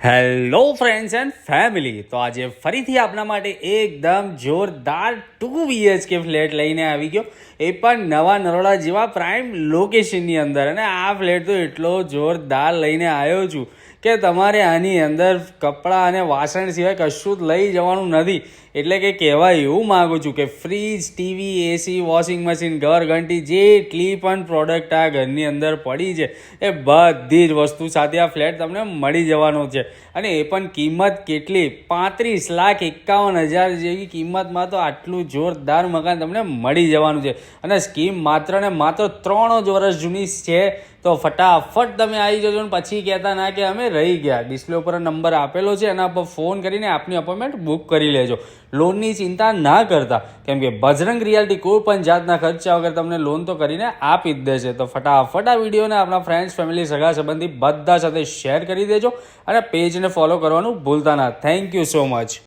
Hello friends and family, તો આજે ફરીથી આપણા માટે એકદમ જોરદાર 2 BHK ફ્લેટ લઈને આવી ગયો, એ પણ નવા નરોડા જેવા પ્રાઇમ લોકેશનની અંદર. અને આ ફ્લેટ તો એટલો જોરદાર લઈને આવ્યો છું કે તમારે આની અંદર કપડાં અને વાસણ સિવાય કશું જ લઈ જવાનું નથી. એટલે કે કહેવા એવું માગું છું કે ફ્રીજ, ટીવી, એસી, વોશિંગ મશીન, ઘરઘંટી જેટલી પણ પ્રોડક્ટ આ ઘરની અંદર પડી છે એ બધી જ વસ્તુ સાથે આ ફ્લેટ તમને મળી જવાનો છે. અને એ પણ કિંમત કેટલી, 35,51,000 જેવી કિંમતમાં તો આટલું જોરદાર મકાન તમને મળી જવાનું છે. અને સ્કીમ માત્ર ને માત્ર 3 જ વર્ષ જૂની છે. તો ફટાફટ તમે આવી જજો ને પછી કહેતા ના કે અમે રહી ગયા. ડિસ્પ્લે ઉપર નંબર આપેલો છે, એના પર ફોન કરીને આપની અપોઇન્ટમેન્ટ બુક કરી લેજો. લોનની ચિંતા ના કરતા, કેમ કે બજરંગ રિયાલ્ટી કોઈ પણ જાતના ખર્ચા વગર તમને લોન તો કરીને આપી જ દેશે. તો ફટાફટ આ વિડીયોને આપણા ફ્રેન્ડ્સ, ફેમિલી, સગા સંબંધી બધા સાથે શેર કરી દેજો અને પેજને ફોલો કરવાનું ભૂલતા ના. Thank you so much.